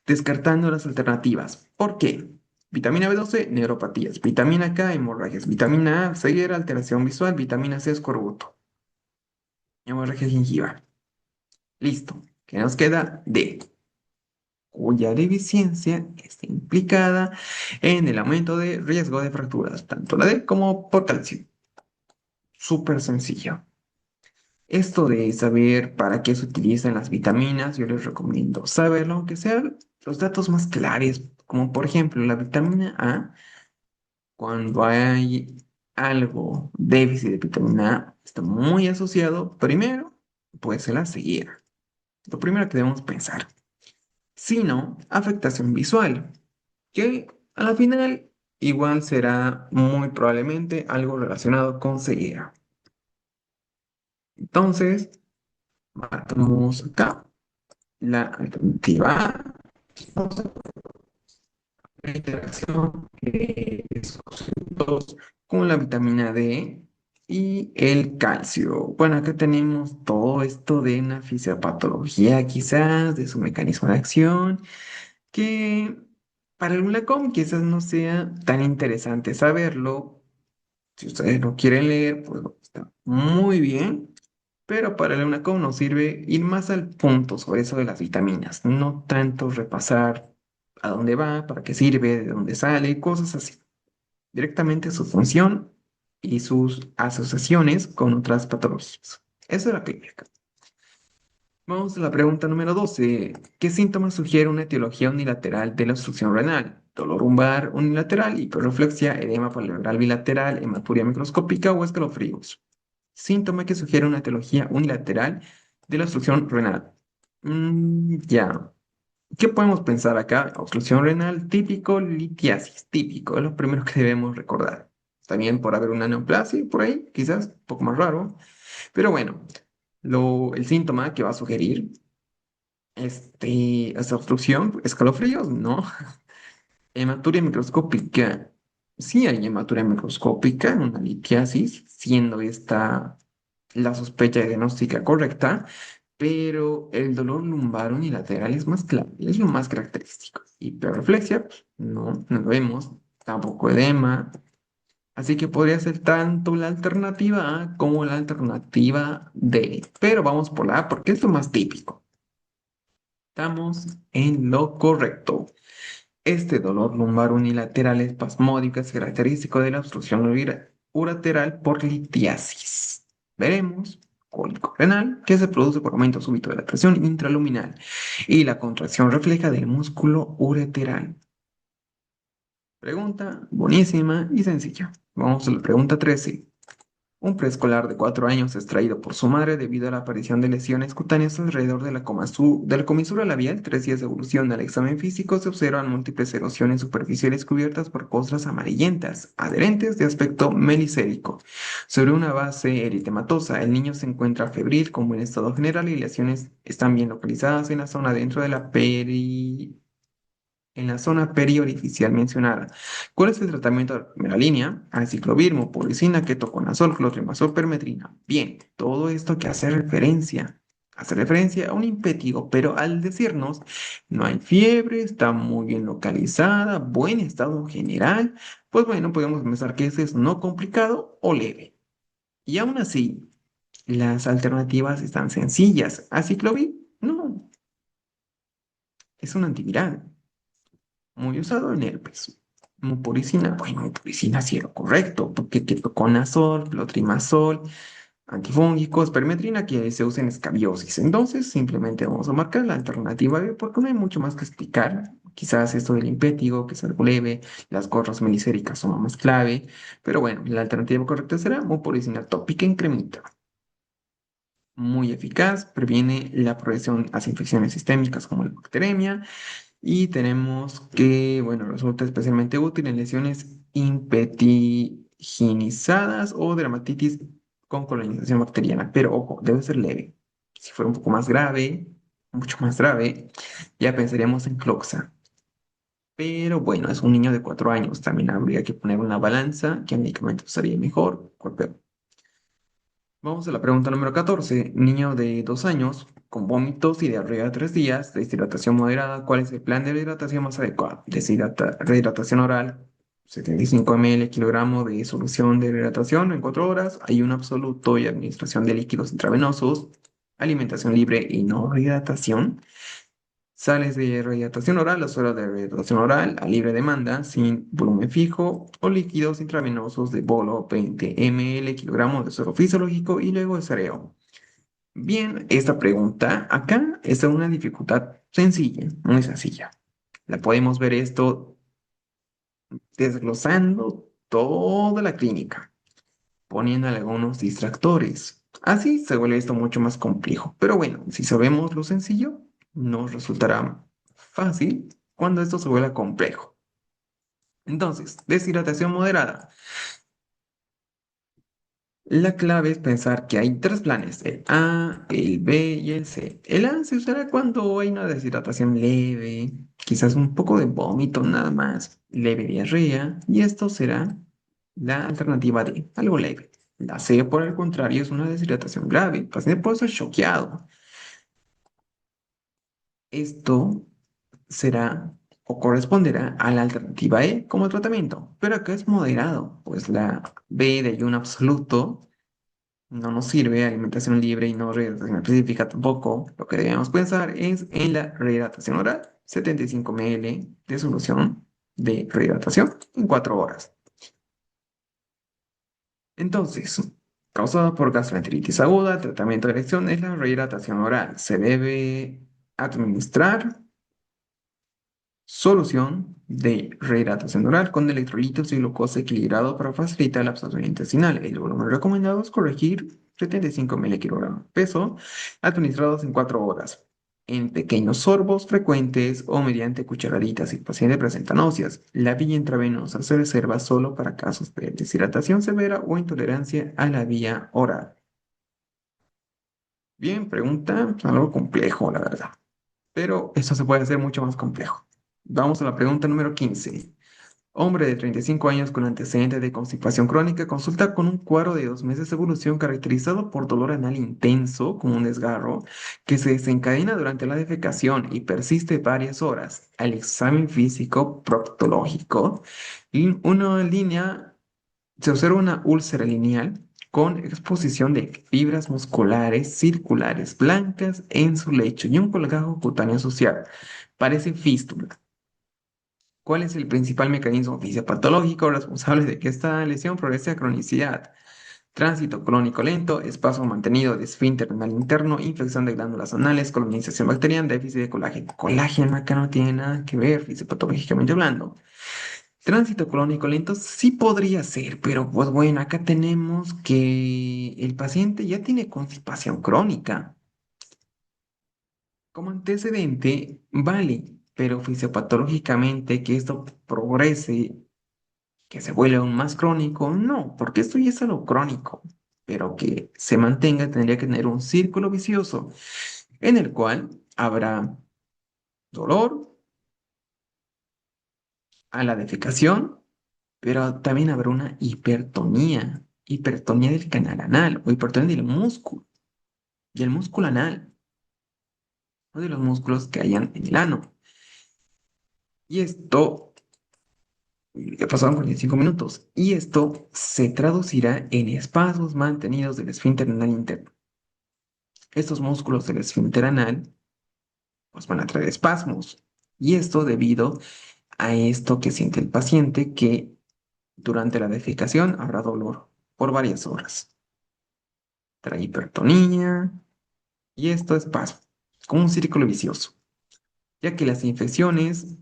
descartando las alternativas. ¿Por qué? Vitamina B12, neuropatías. Vitamina K, hemorragias. Vitamina A, ceguera, alteración visual. Vitamina C, escorbuto. Hemorragia gingiva. Listo. ¿Qué nos queda? D, cuya deficiencia está implicada en el aumento de riesgo de fracturas, tanto la D como por calcio. Súper sencillo. Esto de saber para qué se utilizan las vitaminas, yo les recomiendo saberlo, aunque sean los datos más claros, como por ejemplo la vitamina A, cuando hay algo, déficit de vitamina A, está muy asociado, primero, pues a la ceguera. lo primero que debemos pensar, sino afectación visual, que a la final igual será muy probablemente algo relacionado con ceguera. Entonces, marcamos acá la alternativa A, la interacción de esos dos con la vitamina D y el calcio. Bueno, acá tenemos todo esto de una fisiopatología quizás, de su mecanismo de acción, que para el glaucoma quizás no sea tan interesante saberlo. Si ustedes no quieren leer, pues está muy bien. Pero para el EUNACOM nos sirve ir más al punto sobre eso de las vitaminas, no tanto repasar a dónde va, para qué sirve, de dónde sale, cosas así. Directamente su función y sus asociaciones con otras patologías. Eso es la clínica. Vamos a la pregunta número 12. ¿Qué síntomas sugiere una etiología unilateral de la obstrucción renal? Dolor lumbar unilateral, hiperreflexia, edema poliloral bilateral, hematuria microscópica o escalofríos. Síntoma que sugiere una etiología unilateral de la obstrucción renal. Ya. ¿Qué podemos pensar acá? Obstrucción renal típico, litiasis típico, es lo primero que debemos recordar. También por haber una neoplasia por ahí, quizás un poco más raro. Pero bueno, el síntoma que va a sugerir esta obstrucción, escalofríos, no. Hematuria microscópica. Sí hay hematuria microscópica en una litiasis, siendo esta la sospecha diagnóstica correcta, pero el dolor lumbar unilateral es más claro, es lo más característico. Hiperreflexia, pues, no, no lo vemos, tampoco edema, así que podría ser tanto la alternativa A como la alternativa D, pero vamos por la A porque es lo más típico. Estamos en lo correcto. Este dolor lumbar unilateral espasmódico es característico de la obstrucción urateral por litiasis. Veremos cólico renal, que se produce por aumento súbito de la presión intraluminal y la contracción refleja del músculo ureteral. Pregunta buenísima y sencilla. Vamos a la pregunta 13. Un preescolar de 4 años extraído por su madre debido a la aparición de lesiones cutáneas alrededor de la comisura labial. 3 días de evolución al examen físico se observan múltiples erosiones superficiales cubiertas por costras amarillentas, adherentes de aspecto melicérico. Sobre una base eritematosa, el niño se encuentra febril con buen estado general y lesiones están bien localizadas en la zona dentro de la en la zona periorificial mencionada. ¿Cuál es el tratamiento de la primera línea? Aciclovir, mupirocina, ketoconazol, clotrimazol, permetrina. Bien, todo esto que hace referencia a un impétigo, pero al decirnos no hay fiebre, está muy bien localizada, buen estado general, pues bueno, podemos pensar que ese es no complicado o leve. Y aún así, las alternativas están sencillas. Aciclovir, no, es un antiviral muy usado en herpes. Mupirocina, bueno, mupirocina sí era correcto, porque ketoconazol, clotrimazol, antifúngicos, permetrina que se usa en escabiosis. Entonces, simplemente vamos a marcar la alternativa B porque no hay mucho más que explicar. Quizás esto del impétigo, que es algo leve, las gorras melicéricas son lo más clave, pero bueno, la alternativa correcta será mupirocina tópica en cremita. Muy eficaz, previene la progresión hacia infecciones sistémicas como la bacteremia y tenemos que, bueno, resulta especialmente útil en lesiones impetiginizadas o dermatitis con colonización bacteriana. Pero ojo, debe ser leve. Si fuera un poco más grave, mucho más grave, ya pensaríamos en Cloxa. Pero bueno, es un niño de 4 años. También habría que poner una balanza. ¿Qué medicamento sería mejor? ¿Cuál peor? Vamos a la pregunta número 14. Niño de 2 años con vómitos y diarrea de 3 días, deshidratación moderada. ¿Cuál es el plan de hidratación más adecuado? Rehidratación oral, 75 ml kilogramo de solución de hidratación en 4 horas, ayuno absoluto y administración de líquidos intravenosos, alimentación libre y no rehidratación. Sales de rehidratación oral, las horas de rehidratación oral a libre demanda, sin volumen fijo, o líquidos intravenosos de bolo, 20 ml, kilogramos de suero fisiológico y luego de cereo. Bien, esta pregunta acá está una dificultad sencilla, muy sencilla. La podemos ver esto desglosando toda la clínica, poniendo algunos distractores. Así se vuelve esto mucho más complejo. Pero bueno, si sabemos lo sencillo, nos resultará fácil cuando esto se vuelva complejo. Entonces, deshidratación moderada. La clave es pensar que hay tres planes, el A, el B y el C. El A se usará cuando hay una deshidratación leve, quizás un poco de vómito nada más, leve diarrea, y esto será la alternativa D, algo leve. La C, por el contrario, es una deshidratación grave, el paciente puede ser choqueado. Esto será o corresponderá a la alternativa E como tratamiento, pero acá es moderado, pues la B de ayuno absoluto no nos sirve, alimentación libre y no rehidratación específica tampoco. Lo que debemos pensar es en la rehidratación oral, 75 ml de solución de rehidratación en 4 horas. Entonces, causada por gastroenteritis aguda, el tratamiento de elección es la rehidratación oral. Se debe administrar solución de rehidratación oral con electrolitos y glucosa equilibrado para facilitar la absorción intestinal. El volumen recomendado es corregir 75 mg peso, administrados en 4 horas, en pequeños sorbos frecuentes o mediante cucharaditas si el paciente presenta náuseas. La vía intravenosa se reserva solo para casos de deshidratación severa o intolerancia a la vía oral. Bien, pregunta algo complejo, la verdad, pero esto se puede hacer mucho más complejo. Vamos a la pregunta número 15. Hombre de 35 años con antecedentes de constipación crónica consulta con un cuadro de 2 meses de evolución caracterizado por dolor anal intenso, como un desgarro, que se desencadena durante la defecación y persiste varias horas. Al examen físico proctológico, una línea, se observa una úlcera lineal con exposición de fibras musculares circulares blancas en su lecho y un colgajo cutáneo social. Parece fístula. ¿Cuál es el principal mecanismo fisiopatológico responsable de que esta lesión progrese a cronicidad? Tránsito crónico lento, espasmo mantenido de esfínter renal interno, infección de glándulas anales, colonización bacteriana, déficit de colágeno. Colágeno acá no tiene nada que ver fisiopatológicamente hablando. Tránsito crónico lento sí podría ser, pero pues bueno, acá tenemos que el paciente ya tiene constipación crónica. Como antecedente, vale, pero fisiopatológicamente que esto progrese, que se vuelva aún más crónico, no, porque esto ya es algo crónico, pero que se mantenga tendría que tener un círculo vicioso en el cual habrá dolor a la defecación, pero también habrá una hipertonía del canal anal o hipertonía del músculo, y el músculo anal, o de los músculos que hayan en el ano. Y esto, ya pasaron 45 minutos, y esto se traducirá en espasmos mantenidos del esfínter anal interno. Estos músculos del esfínter anal pues van a traer espasmos. Y esto debido a esto que siente el paciente, que durante la defecación habrá dolor por varias horas. Trae hipertonía y esto es espasmo, como un círculo vicioso, ya que las infecciones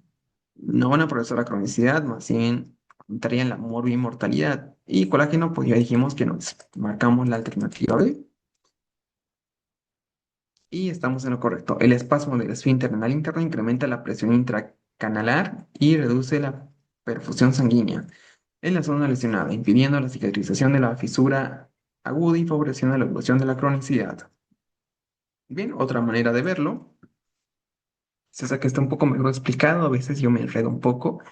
no van a progresar la cronicidad, más bien aumentarían la mortalidad. Y colágeno, pues ya dijimos que nos marcamos la alternativa B. Y estamos en lo correcto. El espasmo del esfínter renal interno incrementa la presión intracanalar y reduce la perfusión sanguínea en la zona lesionada, impidiendo la cicatrización de la fisura aguda y favoreciendo la evolución de la cronicidad. Bien, otra manera de verlo, se sabe que está un poco mejor explicado, a veces yo me enredo un poco.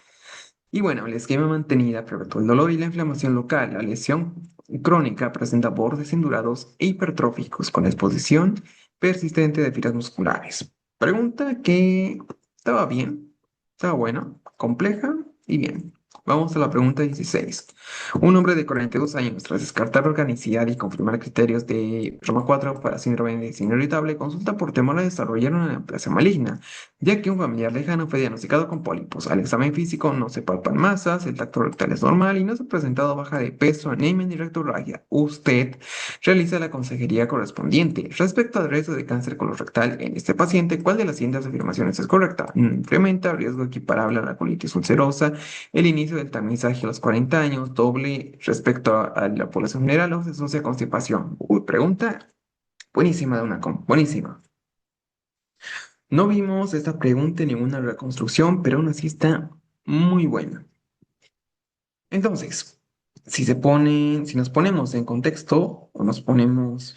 Y bueno, el esquema mantenida prevén el dolor y la inflamación local. La lesión crónica presenta bordes indurados e hipertróficos con exposición persistente de fibras musculares. Pregunta que estaba bien, estaba buena, compleja y bien. Vamos a la pregunta 16. Un hombre de 42 años, tras descartar organicidad y confirmar criterios de Roma 4 para síndrome de intestino irritable, consulta por temor a desarrollar una neoplasia maligna, ya que un familiar lejano fue diagnosticado con pólipos. Al examen físico no se palpan masas, el tacto rectal es normal y no se ha presentado baja de peso, anemia ni rectorragia. Usted realiza la consejería correspondiente. Respecto al riesgo de cáncer colorectal en este paciente, ¿cuál de las siguientes afirmaciones es correcta? Incrementa riesgo equiparable a la colitis ulcerosa, el inicio inicio del tamizaje a los 40 años, doble respecto a la población general, o se asocia a constipación. Uy, pregunta buenísima de una buenísima. No vimos esta pregunta en ninguna reconstrucción, pero aún así está muy buena. Entonces, si nos ponemos en contexto o nos ponemos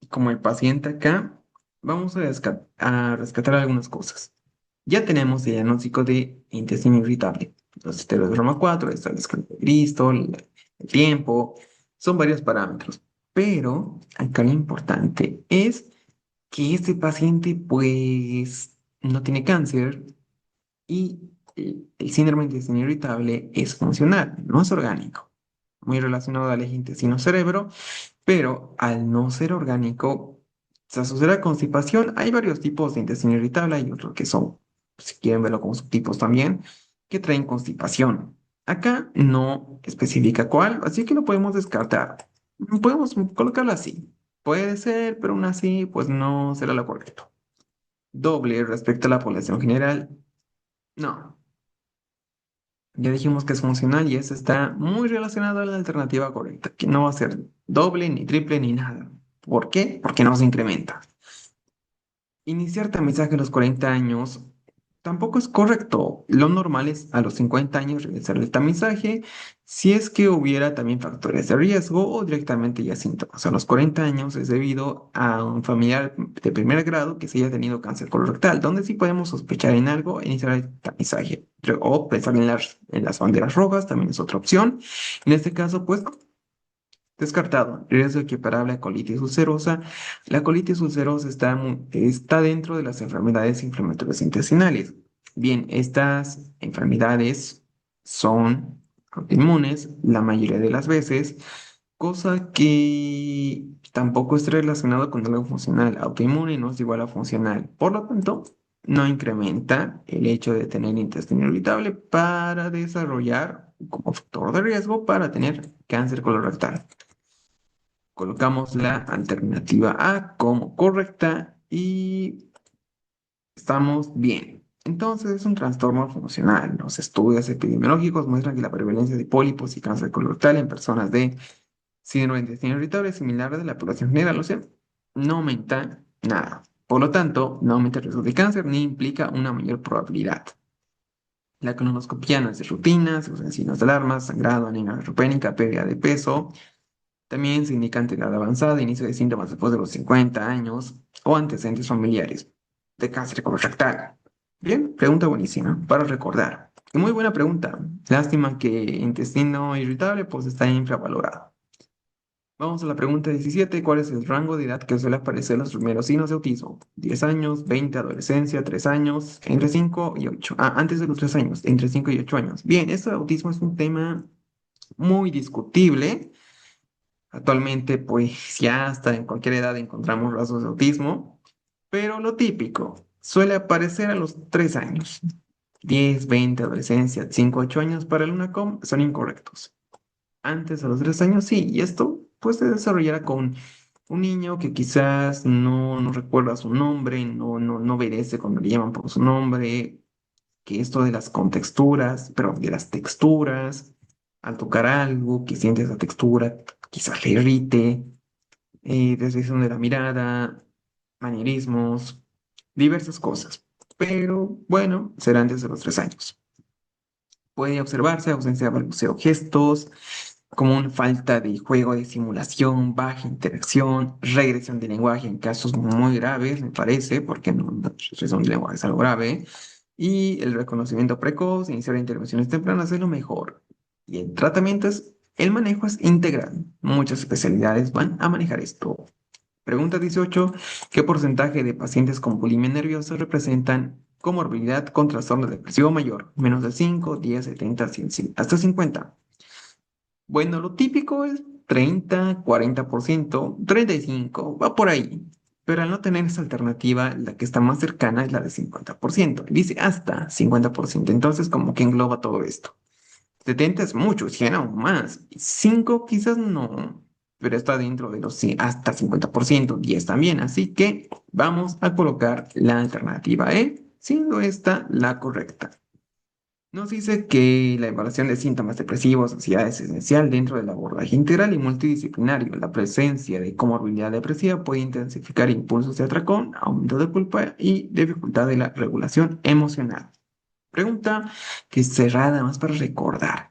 como el paciente acá, vamos a rescatar algunas cosas. Ya tenemos el diagnóstico de intestino irritable. Los esteroides de Roma 4, está el escándalo de Bristol, el tiempo, son varios parámetros. Pero acá lo importante es que este paciente pues no tiene cáncer y el síndrome de intestino irritable es funcional, no es orgánico, muy relacionado al eje intestino-cerebro, pero al no ser orgánico, se asocia a la constipación. Hay varios tipos de intestino irritable, hay otros que son, si quieren verlo como subtipos también, que traen constipación. Acá no especifica cuál, así que lo podemos descartar. Podemos colocarlo así. Puede ser, pero aún así, pues no será lo correcto. Doble respecto a la población general, no. Ya dijimos que es funcional y eso está muy relacionado a la alternativa correcta, que no va a ser doble, ni triple, ni nada. ¿Por qué? Porque no se incrementa. Iniciar tamizaje a los 40 años tampoco es correcto. Lo normal es a los 50 años realizar el tamizaje si es que hubiera también factores de riesgo o directamente ya síntomas. A los 40 años es debido a un familiar de primer grado que se haya tenido cáncer colorectal, donde sí podemos sospechar en algo e iniciar el tamizaje. O pensar en las banderas rojas también es otra opción. En este caso, pues descartado. Riesgo equiparable a colitis ulcerosa. La colitis ulcerosa está dentro de las enfermedades inflamatorias intestinales. Bien, estas enfermedades son autoinmunes la mayoría de las veces, cosa que tampoco está relacionado con algo funcional. Autoinmune no es igual a funcional. Por lo tanto, no incrementa el hecho de tener intestino irritable para desarrollar como factor de riesgo para tener cáncer colorectal. Colocamos la alternativa A como correcta y estamos bien. Entonces es un trastorno funcional. Los estudios epidemiológicos muestran que la prevalencia de pólipos y cáncer colorectal en personas de síndrome de intestino irritable es similar a la de la población general, o sea, no aumenta nada. Por lo tanto, no aumenta el riesgo de cáncer ni implica una mayor probabilidad. La colonoscopia no es de rutina, se usan signos de alarma, sangrado, anemia neutropénica, pérdida de peso. También se indica antigüedad avanzada, inicio de síntomas después de los 50 años o antecedentes familiares de cáncer colorectal. Bien, pregunta buenísima para recordar. Y muy buena pregunta. Lástima que intestino irritable pues está infravalorado. Vamos a la pregunta 17. ¿Cuál es el rango de edad que suele aparecer en los primeros signos de autismo? 10 años, 20, adolescencia, 3 años, entre 5 y 8. Ah, antes de los 3 años, entre 5 y 8 años. Bien, esto de autismo es un tema muy discutible. Actualmente, pues ya hasta en cualquier edad encontramos rasgos de autismo, pero lo típico suele aparecer a los 3 años. 10, 20, adolescencia, 5, 8 años para el UNACOM son incorrectos. Antes a los 3 años sí, y esto pues se desarrollará con un niño que quizás no recuerda su nombre, no obedece cuando le llaman por su nombre, que esto de las contexturas, pero de las texturas, al tocar algo, que siente esa textura, quizás le irrite, desviación de la mirada, manierismos, diversas cosas. Pero bueno, será antes de los 3 años. Puede observarse ausencia de balbuceo, gestos, como una falta de juego de simulación, baja interacción, regresión de lenguaje en casos muy graves, me parece, porque no, la regresión de lenguaje es algo grave. Y el reconocimiento precoz, iniciar intervenciones tempranas es lo mejor. Y el tratamiento el manejo es integral. Muchas especialidades van a manejar esto. Pregunta 18. ¿Qué porcentaje de pacientes con bulimia nerviosa representan comorbilidad con trastorno depresivo mayor? Menos de 5, 10, 70, 100, hasta 50. Bueno, lo típico es 30, 40%, 35, va por ahí. Pero al no tener esa alternativa, la que está más cercana es la de 50%. Dice hasta 50%. Entonces, como que engloba todo esto. 70 es mucho, 100 aún más. 5 quizás no, pero está dentro de los hasta 50%, 10 también. Así que vamos a colocar la alternativa E, siendo esta la correcta. Nos dice que la evaluación de síntomas depresivos, ansiedad es esencial dentro del abordaje integral y multidisciplinario. La presencia de comorbilidad depresiva puede intensificar impulsos de atracón, aumento de culpa y dificultad de la regulación emocional. Pregunta que es cerrada más para recordar.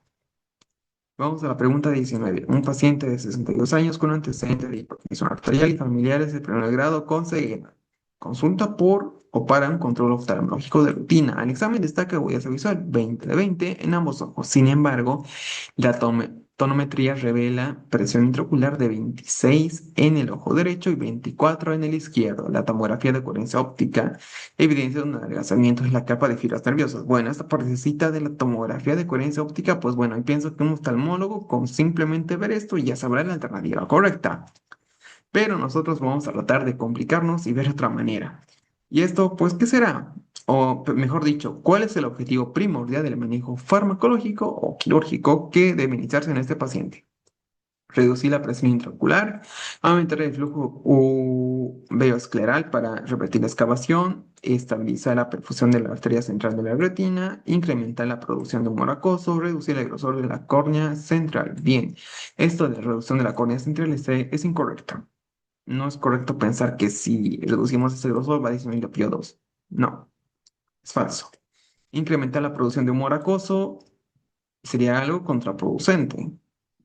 Vamos a la pregunta 19. Un paciente de 62 años con antecedentes de hipertensión arterial y familiares de primer grado con ceguera. Consulta por o para un control oftalmológico de rutina. El examen destaca huella visual 20 de 20 en ambos ojos. Sin embargo, la tonometría revela presión intraocular de 26 en el ojo derecho y 24 en el izquierdo. La tomografía de coherencia óptica evidencia un adelgazamiento en la capa de fibras nerviosas. Bueno, esta partecita de la tomografía de coherencia óptica, pues bueno, y pienso que un oftalmólogo con simplemente ver esto ya sabrá la alternativa correcta. Pero nosotros vamos a tratar de complicarnos y ver otra manera. ¿Y esto, pues, qué será? O mejor dicho, ¿cuál es el objetivo primordial del manejo farmacológico o quirúrgico que debe iniciarse en este paciente? Reducir la presión intraocular, aumentar el flujo veoescleral para revertir la excavación, estabilizar la perfusión de la arteria central de la retina, incrementar la producción de humor acuoso, reducir el grosor de la córnea central. Bien, esto de la reducción de la córnea central es incorrecto. No es correcto pensar que si reducimos ese grosor va a disminuir la PO2. No, es falso. Incrementar la producción de humor acuoso sería algo contraproducente.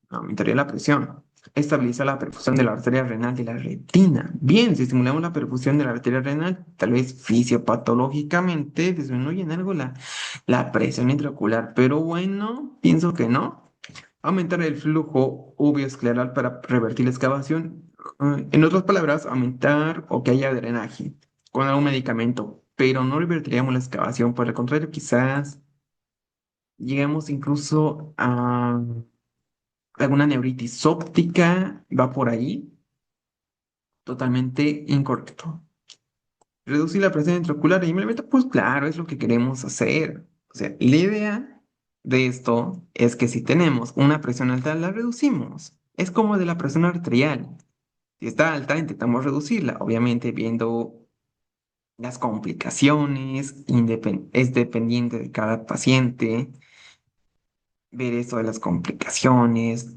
Aumentaría la presión. Estabiliza la perfusión de la arteria renal de la retina. Bien, si estimulamos la perfusión de la arteria renal, tal vez fisiopatológicamente disminuye en algo la presión intraocular, pero bueno, pienso que no. Aumentar el flujo uveoescleral para revertir la excavación. En otras palabras, aumentar o que haya drenaje con algún medicamento, pero no revertiríamos la excavación. Por el contrario, quizás lleguemos incluso a alguna neuritis óptica, va por ahí, totalmente incorrecto. Reducir la presión intraocular y simplemente, pues claro, es lo que queremos hacer. O sea, la idea de esto es que si tenemos una presión alta, la reducimos. Es como de la presión arterial. Si está alta, intentamos reducirla, obviamente viendo las complicaciones, es dependiente de cada paciente, ver esto de las complicaciones,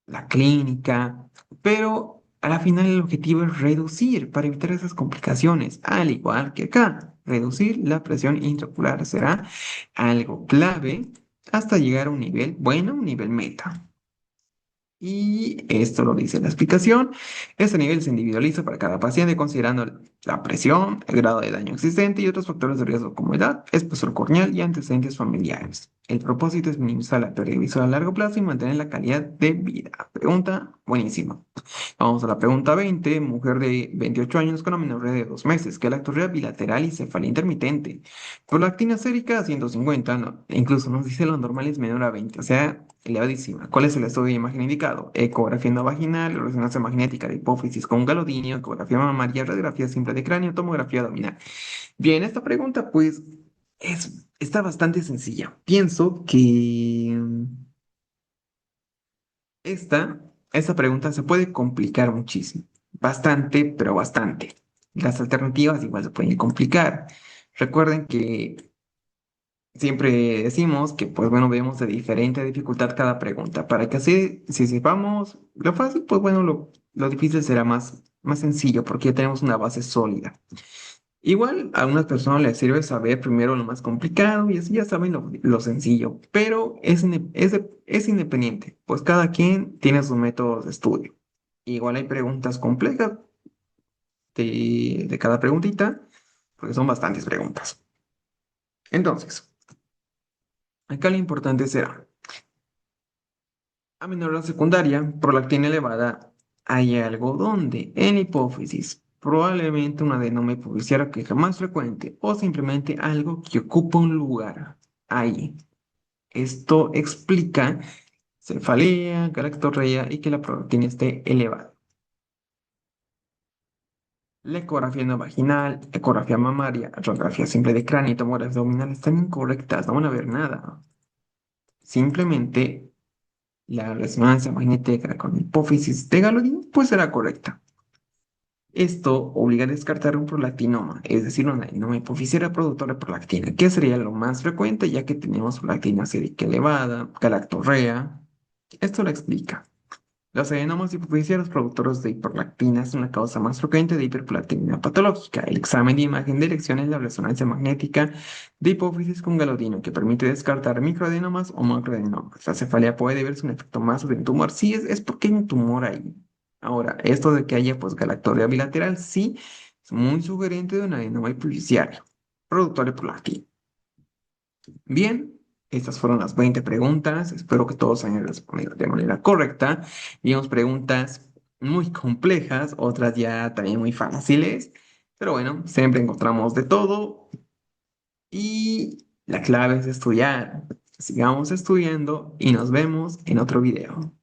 la clínica, pero a la final el objetivo es reducir para evitar esas complicaciones, al igual que acá. Reducir la presión intraocular será algo clave hasta llegar a un nivel bueno, un nivel meta. Y esto lo dice la explicación. Este nivel se individualiza para cada paciente considerando la presión, el grado de daño existente y otros factores de riesgo como edad, espesor corneal y antecedentes familiares. El propósito es minimizar la pérdida visual a largo plazo y mantener la calidad de vida. Pregunta buenísima. Vamos a la pregunta 20. Mujer de 28 años con amenorrea de 2 meses. Lactorrea bilateral y cefalea intermitente. Prolactina sérica 150. No, incluso nos dice lo normal es menor a 20. O sea, elevadísima. ¿Cuál es el estudio de imagen indicado? Ecografía endovaginal, resonancia magnética de hipófisis con galodinio, ecografía mamaria, radiografía simple de cráneo, tomografía abdominal. Bien, esta pregunta pues está bastante sencilla. Pienso que esta pregunta se puede complicar muchísimo. Bastante, pero bastante. Las alternativas igual se pueden complicar. Recuerden que siempre decimos que, pues bueno, vemos de diferente dificultad cada pregunta. Para que así, si sepamos lo fácil, pues bueno, lo difícil será más sencillo porque ya tenemos una base sólida. Igual a algunas personas les sirve saber primero lo más complicado y así ya saben lo sencillo, pero es independiente, pues cada quien tiene sus métodos de estudio. Igual hay preguntas complejas de cada preguntita, porque son bastantes preguntas. Entonces, acá lo importante será, amenorrea secundaria, prolactina elevada, hay algo donde en hipófisis, probablemente una adenoma hipofisiaria que es la más frecuente o simplemente algo que ocupa un lugar ahí. Esto explica cefalea, galactorrea y que la prolactina esté elevada. La ecografía no vaginal, ecografía mamaria, radiografía simple de cráneo y tomografía abdominal están incorrectas, no van a ver nada. Simplemente la resonancia magnética con hipófisis de Galodin pues será correcta. Esto obliga a descartar un prolactinoma, es decir, una adenoma hipofisiaria productora de prolactina, que sería lo más frecuente ya que tenemos prolactina sérica elevada, galactorrea. Esto lo explica. Los adenomas hipofisiarios productores de hiperlactina son la causa más frecuente de hiperplastinemia patológica. El examen de imagen de elección es la resonancia magnética de hipófisis con galodino, que permite descartar microadenomas o macroadenomas. La cefalea puede deberse a un efecto más sobre un tumor. Sí, es porque hay un tumor ahí. Ahora, esto de que haya pues galactoria bilateral, sí, es muy sugerente de un adenoma hipofisiario, productor de prolactina. Bien, estas fueron las 20 preguntas. Espero que todos hayan respondido de manera correcta. Vimos preguntas muy complejas, otras ya también muy fáciles. Pero bueno, siempre encontramos de todo y la clave es estudiar. Sigamos estudiando y nos vemos en otro video.